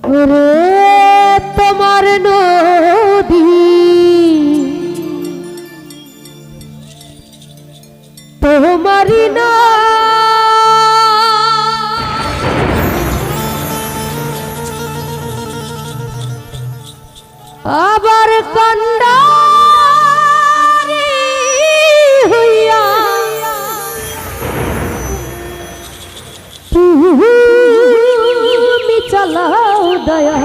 ওরে তোমার নদী তোমারি না আবার কান্ডারি হইয়া তুমি চালাও দয়া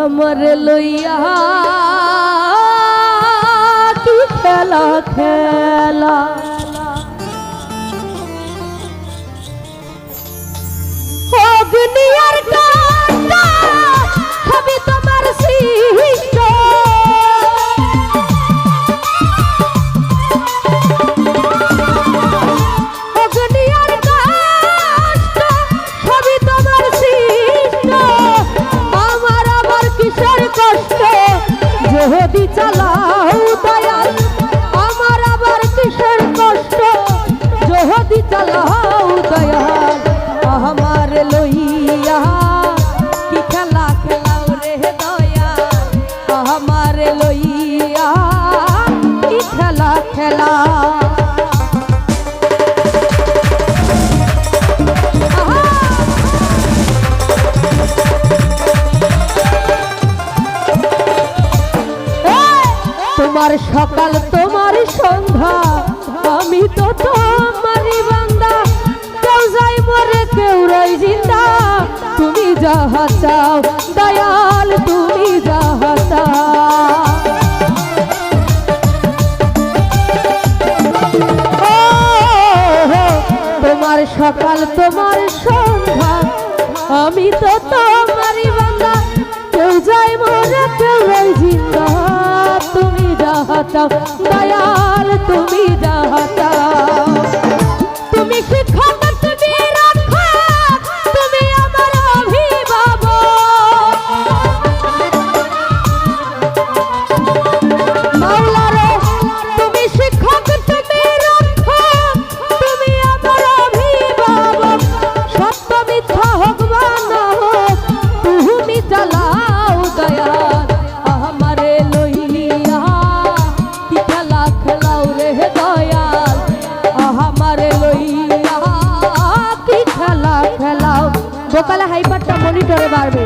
আমার লইয়া কি খেলা খেলা দুনিয়ার কান্ডা হবে তোমার সৃষ্ট দুনিয়ার কষ্ট হবে তোমার সৃষ্ট আমার আবার কিসের কষ্ট যদি চালাও দয়াল আমার আবার কিসের কষ্ট যদি চালাও দয়াল আমার লইয়া কি খেলা খেলাও রে দয়া আমার লইয়া কি খেলা খেলা তোমার সকাল তোমার সন্ধ্যা আমি তো তোমারই বান্দা কেউ যাই মরে কেউ রই জিন্দা তুমি যাহা চাও দয়াল তুমি যাহা চাও তোমার সকাল তোমার সন্ধ্যা আমি তো তোমারই বান্দা কেউ যাই মরে কেউ রই জিন্দা তুমি যাহা চাও দয়াল তুমি যাহা চাও তুমি শিক্ষক তুমি রক্ষক তুমি আমার অভিভাবক মাওলা রে তুমি শিক্ষক তুমি রক্ষক তুমি আমার অভিভাবক সত্য মিথ্যা হোক বা না হোক তুমি চালাও দয়াল আমারে লইয়া কি খেলা খেলাও রে দয়াল আমারে লইয়া কি খেলা খেলাও দোকালে হাইপারটা মনিটরে বাড়বে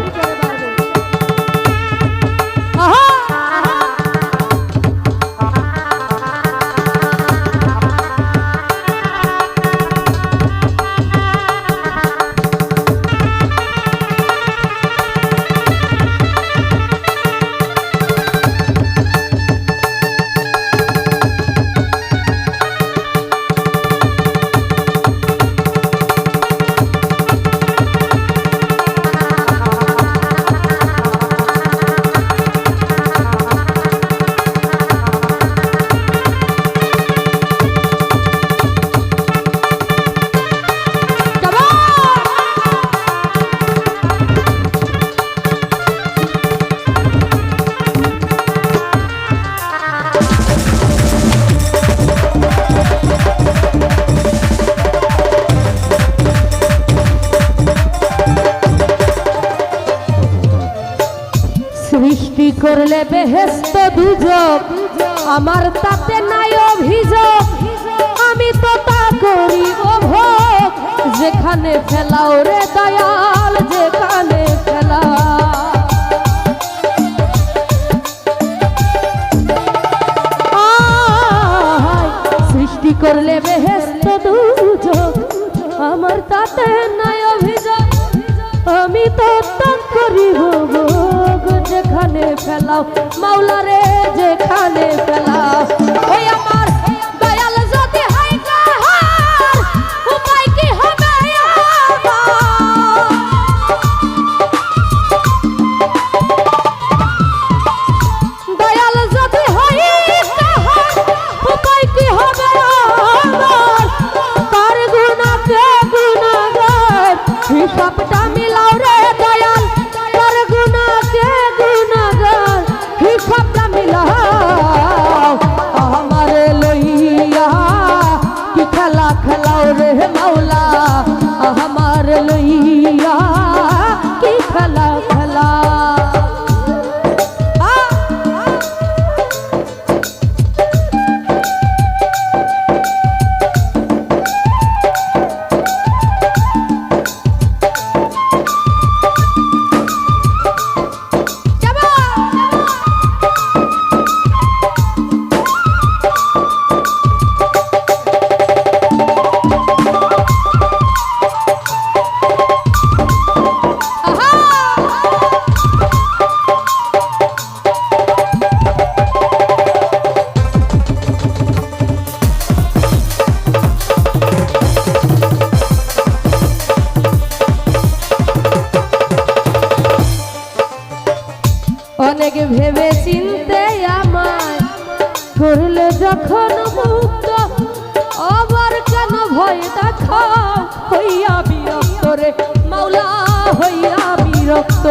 সৃষ্টি করলে বেহেশত দুজক আমার তাতে নাই অভিযোগ আমি তো তা করিব ভোগ যেখানে ফেলাও রে দয়াল যেখানে ফেলাও সৃষ্টি করলে বেহেশত দুজক আমার তাতে নাই অভিযোগ আমি তো তা করিব ভোগ যেখানে ফেলাও মাওলা রে যেখানে ফেলাও ওই আমার দয়াল যদি হয় কাহার উপায় কি হবে দয়াল যদি হয় কাহার উপায় কি হবে তার গুনাহকে গুনাহগার হিসাবটা মিলাও রে দয়াল তার গুনাহকে গুনাহগার হিসাবটা মিলাও আমার ভেবে চিনতে আমায় করলে যখন মুক্ত আবার কেন ভয় দেখাও হইয়া বিরক্ত রে মাওলা হইয়া বিরক্ত